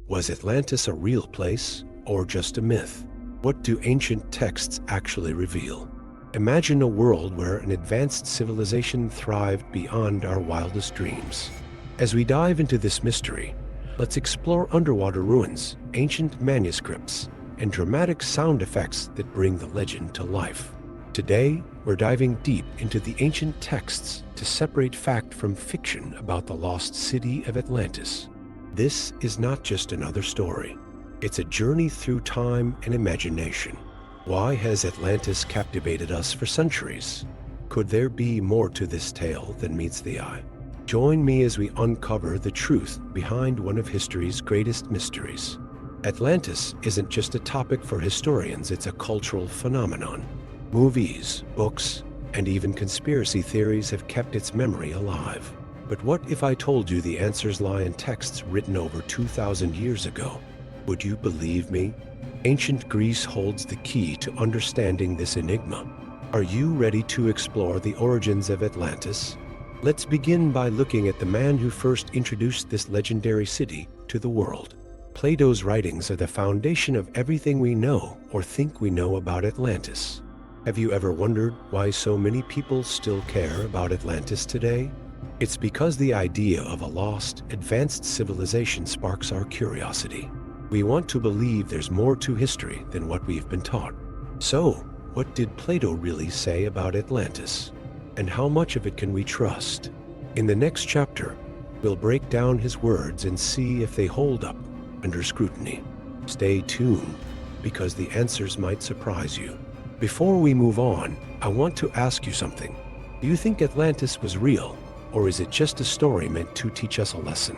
Was Atlantis a real place or just a myth? What do ancient texts actually reveal? Imagine a world where an advanced civilization thrived beyond our wildest dreams. As we dive into this mystery, let's explore underwater ruins, ancient manuscripts, and dramatic sound effects that bring the legend to life. Today, we're diving deep into the ancient texts to separate fact from fiction about the lost city of Atlantis. This is not just another story. It's a journey through time and imagination. Why has Atlantis captivated us for centuries? Could there be more to this tale than meets the eye? Join me as we uncover the truth behind one of history's greatest mysteries. Atlantis isn't just a topic for historians, it's a cultural phenomenon. Movies, books, and even conspiracy theories have kept its memory alive. But what if I told you the answers lie in texts written over 2,000 years ago? Would you believe me? Ancient Greece holds the key to understanding this enigma. Are you ready to explore the origins of Atlantis? Let's begin by looking at the man who first introduced this legendary city to the world. Plato's writings are the foundation of everything we know or think we know about Atlantis. Have you ever wondered why so many people still care about Atlantis today? It's because the idea of a lost, advanced civilization sparks our curiosity. We want to believe there's more to history than what we've been taught. So, what did Plato really say about Atlantis? And how much of it can we trust? In the next chapter, we'll break down his words and see if they hold up under scrutiny. Stay tuned, because the answers might surprise you. Before we move on, I want to ask you something. Do you think Atlantis was real, or is it just a story meant to teach us a lesson?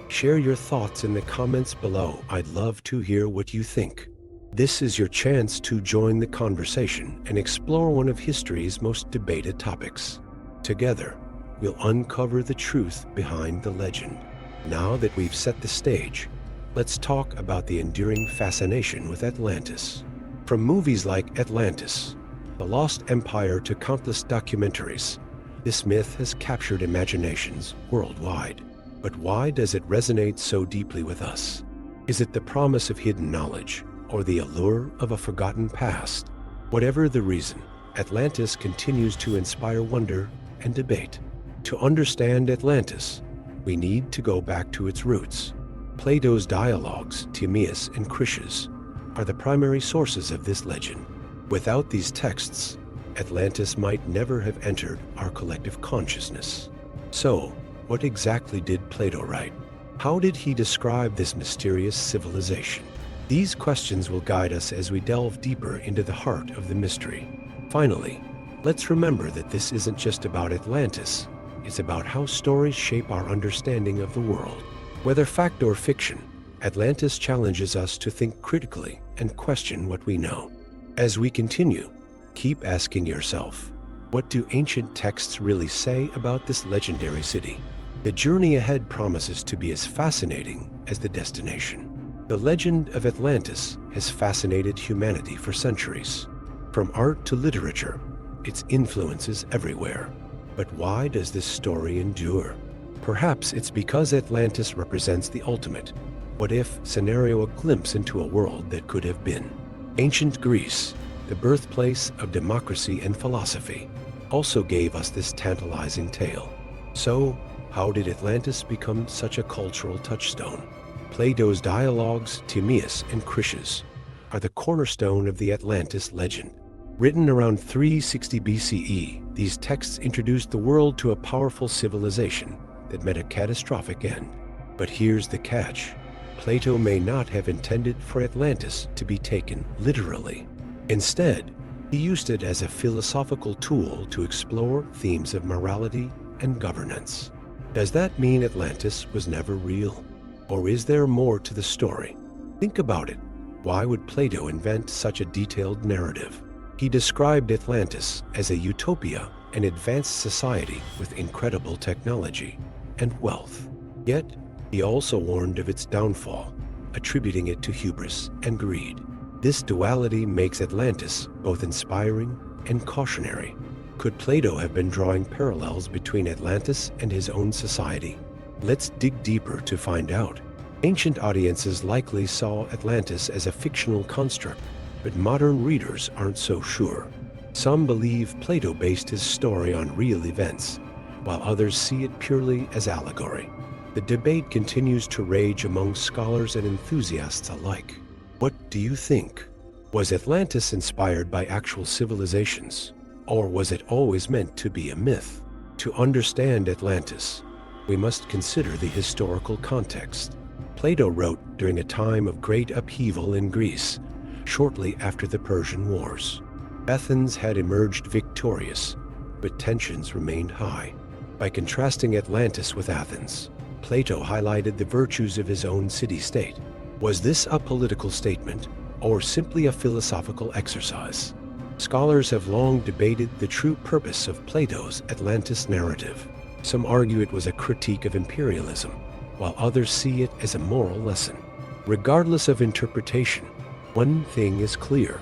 Share your thoughts in the comments below. I'd love to hear what you think. This is your chance to join the conversation and explore one of history's most debated topics. Together, we'll uncover the truth behind the legend. Now that we've set the stage, let's talk about the enduring fascination with Atlantis. From movies like Atlantis, The Lost Empire, to countless documentaries, this myth has captured imaginations worldwide. But why does it resonate so deeply with us? Is it the promise of hidden knowledge, or the allure of a forgotten past? Whatever the reason, Atlantis continues to inspire wonder and debate. To understand Atlantis, we need to go back to its roots. Plato's dialogues, Timaeus and Critias, are the primary sources of this legend. Without these texts, Atlantis might never have entered our collective consciousness. So, what exactly did Plato write? How did he describe this mysterious civilization? These questions will guide us as we delve deeper into the heart of the mystery. Finally, let's remember that this isn't just about Atlantis. It's about how stories shape our understanding of the world. Whether fact or fiction, Atlantis challenges us to think critically and question what we know. As we continue, keep asking yourself, what do ancient texts really say about this legendary city? The journey ahead promises to be as fascinating as the destination. The legend of Atlantis has fascinated humanity for centuries. From art to literature, its influence is everywhere. But why does this story endure? Perhaps it's because Atlantis represents the ultimate what-if scenario, a glimpse into a world that could have been. Ancient Greece, the birthplace of democracy and philosophy, also gave us this tantalizing tale. So, how did Atlantis become such a cultural touchstone? Plato's dialogues, Timaeus and Critias, are the cornerstone of the Atlantis legend. Written around 360 BCE, these texts introduced the world to a powerful civilization that met a catastrophic end. But here's the catch. Plato may not have intended for Atlantis to be taken literally. Instead, he used it as a philosophical tool to explore themes of morality and governance. Does that mean Atlantis was never real? Or is there more to the story? Think about it. Why would Plato invent such a detailed narrative? He described Atlantis as a utopia, an advanced society with incredible technology and wealth. Yet, he also warned of its downfall, attributing it to hubris and greed. This duality makes Atlantis both inspiring and cautionary. Could Plato have been drawing parallels between Atlantis and his own society? Let's dig deeper to find out. Ancient audiences likely saw Atlantis as a fictional construct, but modern readers aren't so sure. Some believe Plato based his story on real events, while others see it purely as allegory. The debate continues to rage among scholars and enthusiasts alike. What do you think? Was Atlantis inspired by actual civilizations, or was it always meant to be a myth? To understand Atlantis, we must consider the historical context. Plato wrote during a time of great upheaval in Greece, shortly after the Persian Wars. Athens had emerged victorious, but tensions remained high. By contrasting Atlantis with Athens, Plato highlighted the virtues of his own city-state. Was this a political statement, or simply a philosophical exercise? Scholars have long debated the true purpose of Plato's Atlantis narrative. Some argue it was a critique of imperialism, while others see it as a moral lesson. Regardless of interpretation, one thing is clear: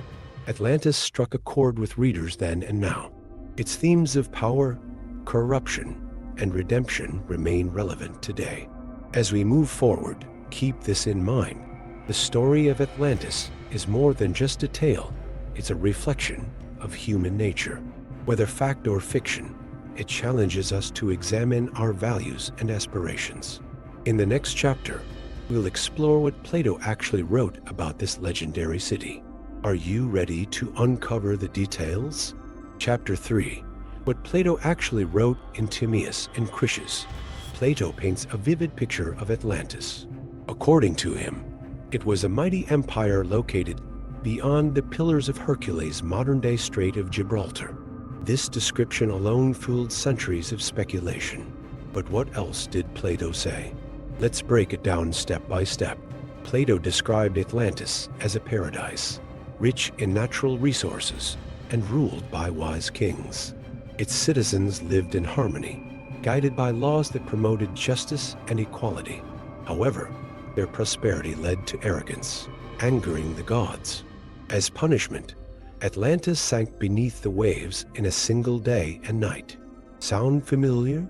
Atlantis struck a chord with readers then and now. Its themes of power, corruption, and redemption remain relevant today. As we move forward, keep this in mind. The story of Atlantis is more than just a tale. It's a reflection of human nature. Whether fact or fiction, it challenges us to examine our values and aspirations. In the next chapter, we'll explore what Plato actually wrote about this legendary city. Are you ready to uncover the details? Chapter 3. What Plato actually wrote in Timaeus and Critias. Plato paints a vivid picture of Atlantis. According to him, it was a mighty empire located beyond the Pillars of Hercules' modern-day Strait of Gibraltar. This description alone fueled centuries of speculation. But what else did Plato say? Let's break it down step by step. Plato described Atlantis as a paradise, rich in natural resources and ruled by wise kings. Its citizens lived in harmony, guided by laws that promoted justice and equality. However, their prosperity led to arrogance, angering the gods. As punishment, Atlantis sank beneath the waves in a single day and night. Sound familiar?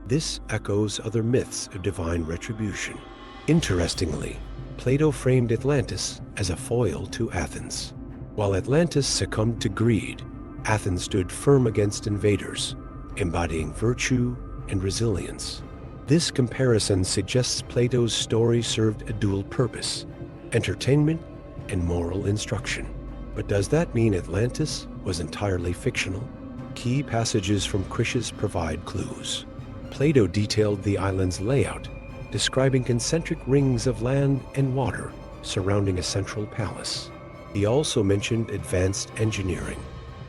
This echoes other myths of divine retribution. Interestingly, Plato framed Atlantis as a foil to Athens. While Atlantis succumbed to greed, Athens stood firm against invaders, embodying virtue and resilience. This comparison suggests Plato's story served a dual purpose: entertainment and moral instruction. But does that mean Atlantis was entirely fictional? Key passages from Critias provide clues. Plato detailed the island's layout, describing concentric rings of land and water surrounding a central palace. He also mentioned advanced engineering,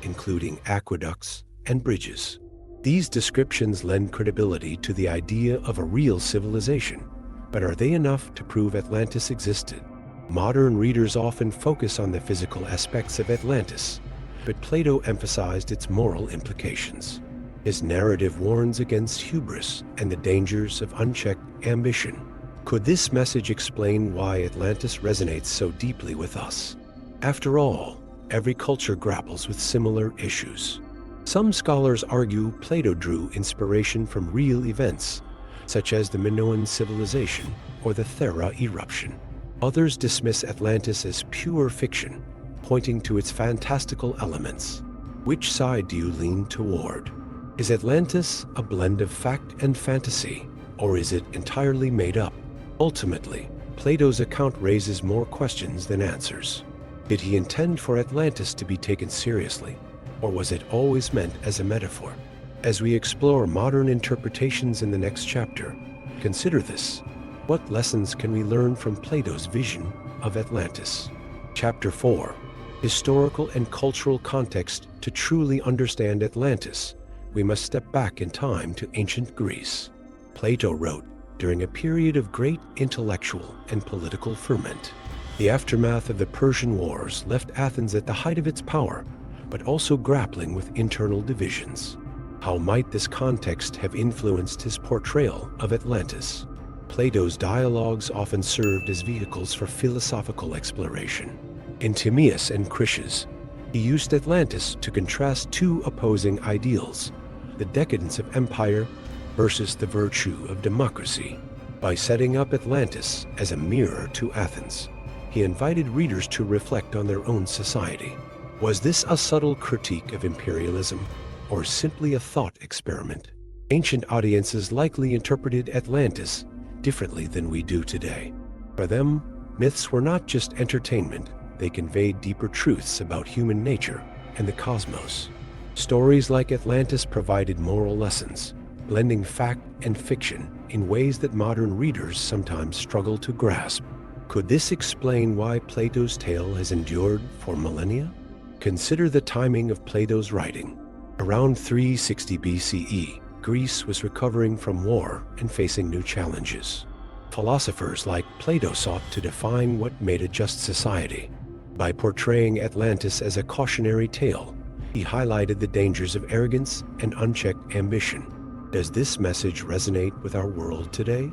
including aqueducts and bridges. These descriptions lend credibility to the idea of a real civilization, but are they enough to prove Atlantis existed? Modern readers often focus on the physical aspects of Atlantis, but Plato emphasized its moral implications. His narrative warns against hubris and the dangers of unchecked ambition. Could this message explain why Atlantis resonates so deeply with us? After all, every culture grapples with similar issues. Some scholars argue Plato drew inspiration from real events, such as the Minoan civilization or the Thera eruption. Others dismiss Atlantis as pure fiction, pointing to its fantastical elements. Which side do you lean toward? Is Atlantis a blend of fact and fantasy, or is it entirely made up? Ultimately, Plato's account raises more questions than answers. Did he intend for Atlantis to be taken seriously, or was it always meant as a metaphor? As we explore modern interpretations in the next chapter, consider this. What lessons can we learn from Plato's vision of Atlantis? Chapter 4. Historical and cultural context. To truly understand Atlantis, we must step back in time to ancient Greece. Plato wrote during a period of great intellectual and political ferment. The aftermath of the Persian Wars left Athens at the height of its power, but also grappling with internal divisions. How might this context have influenced his portrayal of Atlantis? Plato's dialogues often served as vehicles for philosophical exploration. In Timaeus and Critias, he used Atlantis to contrast two opposing ideals: the decadence of empire versus the virtue of democracy. By setting up Atlantis as a mirror to Athens, he invited readers to reflect on their own society. Was this a subtle critique of imperialism, or simply a thought experiment? Ancient audiences likely interpreted Atlantis differently than we do today. For them, myths were not just entertainment, they conveyed deeper truths about human nature and the cosmos. Stories like Atlantis provided moral lessons, blending fact and fiction in ways that modern readers sometimes struggle to grasp. Could this explain why Plato's tale has endured for millennia? Consider the timing of Plato's writing. Around 360 BCE, Greece was recovering from war and facing new challenges. Philosophers like Plato sought to define what made a just society. By portraying Atlantis as a cautionary tale, he highlighted the dangers of arrogance and unchecked ambition. Does this message resonate with our world today?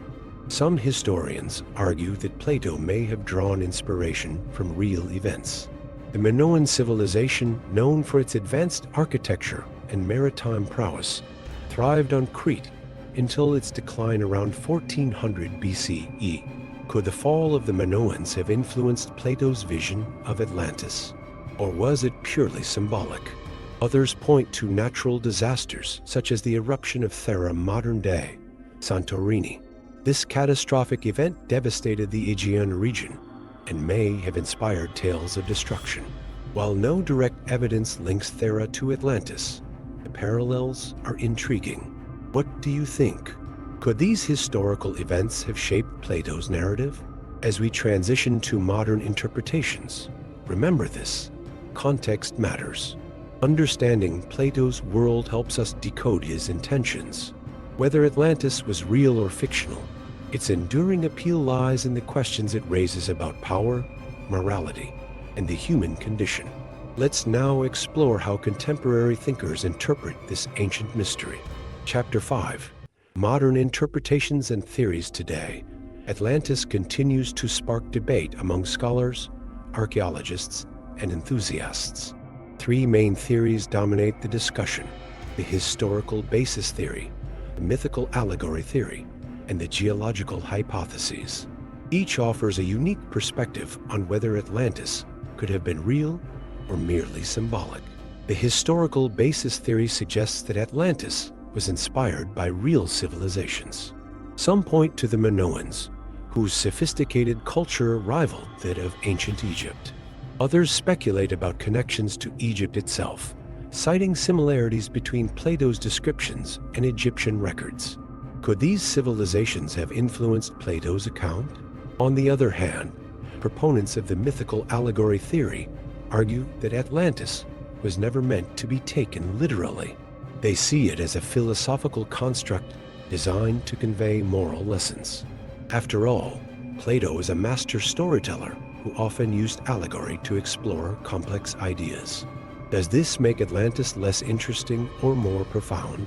Some historians argue that Plato may have drawn inspiration from real events. The Minoan civilization, known for its advanced architecture and maritime prowess, thrived on Crete until its decline around 1400 BCE. Could the fall of the Minoans have influenced Plato's vision of Atlantis? Or was it purely symbolic? Others point to natural disasters, such as the eruption of Thera modern-day Santorini. This catastrophic event devastated the Aegean region and may have inspired tales of destruction. While no direct evidence links Thera to Atlantis, the parallels are intriguing. What do you think? Could these historical events have shaped Plato's narrative? As we transition to modern interpretations, remember this: context matters. Understanding Plato's world helps us decode his intentions. Whether Atlantis was real or fictional, its enduring appeal lies in the questions it raises about power, morality, and the human condition. Let's now explore how contemporary thinkers interpret this ancient mystery. Chapter 5: Modern Interpretations and Theories Today. Atlantis continues to spark debate among scholars, archaeologists, and enthusiasts. Three main theories dominate the discussion: the historical basis theory, the mythical allegory theory, and the geological hypotheses. Each offers a unique perspective on whether Atlantis could have been real or merely symbolic. The historical basis theory suggests that Atlantis was inspired by real civilizations. Some point to the Minoans, whose sophisticated culture rivaled that of ancient Egypt. Others speculate about connections to Egypt itself, citing similarities between Plato's descriptions and Egyptian records. Could these civilizations have influenced Plato's account? On the other hand, proponents of the mythical allegory theory argue that Atlantis was never meant to be taken literally. They see it as a philosophical construct designed to convey moral lessons. After all, Plato is a master storyteller who often used allegory to explore complex ideas. Does this make Atlantis less interesting or more profound?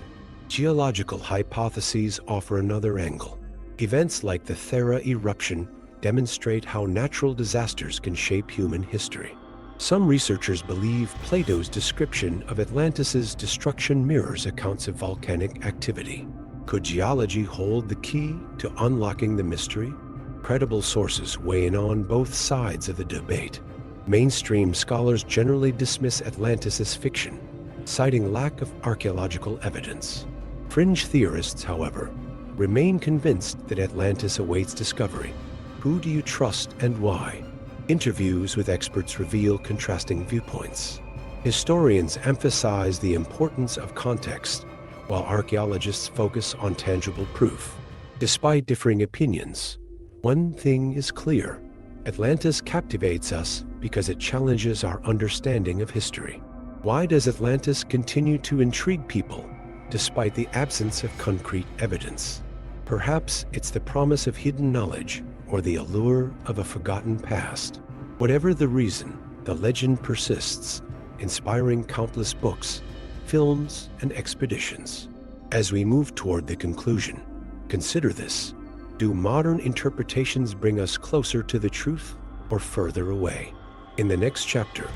Geological hypotheses offer another angle. Events like the Thera eruption demonstrate how natural disasters can shape human history. Some researchers believe Plato's description of Atlantis's destruction mirrors accounts of volcanic activity. Could geology hold the key to unlocking the mystery? Credible sources weigh in on both sides of the debate. Mainstream scholars generally dismiss Atlantis as fiction, citing lack of archaeological evidence. Fringe theorists, however, remain convinced that Atlantis awaits discovery. Who do you trust and why? Interviews with experts reveal contrasting viewpoints. Historians emphasize the importance of context, while archaeologists focus on tangible proof. Despite differing opinions, one thing is clear: Atlantis captivates us because it challenges our understanding of history. Why does Atlantis continue to intrigue people despite the absence of concrete evidence? Perhaps it's the promise of hidden knowledge or the allure of a forgotten past. Whatever the reason, the legend persists, inspiring countless books, films, and expeditions. As we move toward the conclusion, consider this: do modern interpretations bring us closer to the truth or further away? In the next chapter,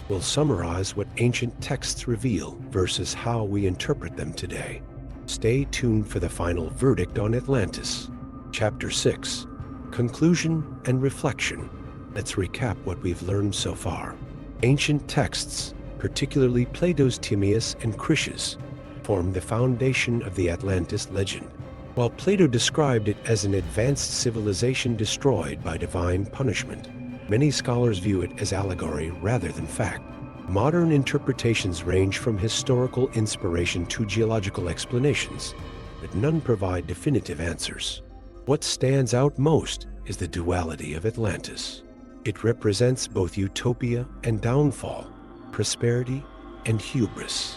we'll summarize what ancient texts reveal versus how we interpret them today. Stay tuned for the final verdict on Atlantis. Chapter 6, Conclusion and Reflection. Let's recap what we've learned so far. Ancient texts, particularly Plato's Timaeus and Critias, form the foundation of the Atlantis legend. While Plato described it as an advanced civilization destroyed by divine punishment, many scholars view it as allegory rather than fact. Modern interpretations range from historical inspiration to geological explanations, but none provide definitive answers. What stands out most is the duality of Atlantis. It represents both utopia and downfall, prosperity and hubris.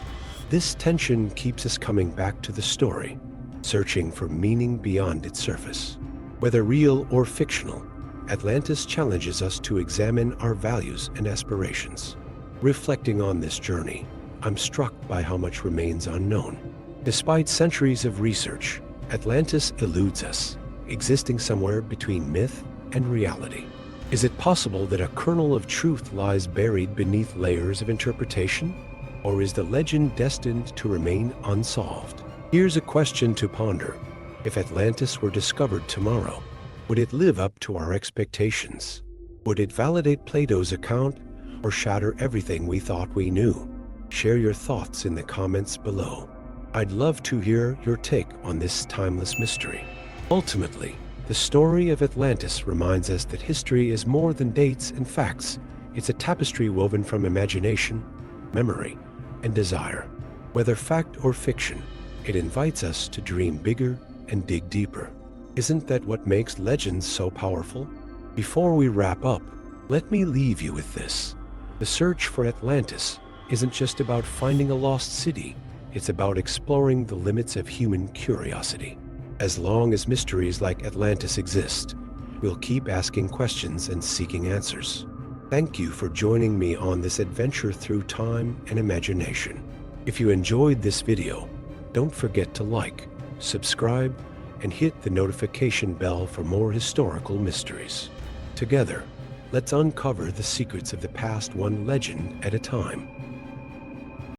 This tension keeps us coming back to the story, searching for meaning beyond its surface. Whether real or fictional, Atlantis challenges us to examine our values and aspirations. Reflecting on this journey, I'm struck by how much remains unknown. Despite centuries of research, Atlantis eludes us, existing somewhere between myth and reality. Is it possible that a kernel of truth lies buried beneath layers of interpretation? Or is the legend destined to remain unsolved? Here's a question to ponder. If Atlantis were discovered tomorrow, would it live up to our expectations? Would it validate Plato's account or shatter everything we thought we knew? Share your thoughts in the comments below. I'd love to hear your take on this timeless mystery. Ultimately, the story of Atlantis reminds us that history is more than dates and facts. It's a tapestry woven from imagination, memory, and desire. Whether fact or fiction, it invites us to dream bigger and dig deeper. Isn't that what makes legends so powerful? Before we wrap up, let me leave you with this. The search for Atlantis isn't just about finding a lost city. It's about exploring the limits of human curiosity. As long as mysteries like Atlantis exist, we'll keep asking questions and seeking answers. Thank you for joining me on this adventure through time and imagination. If you enjoyed this video, don't forget to like, subscribe, and hit the notification bell for more historical mysteries. Together, let's uncover the secrets of the past one legend at a time.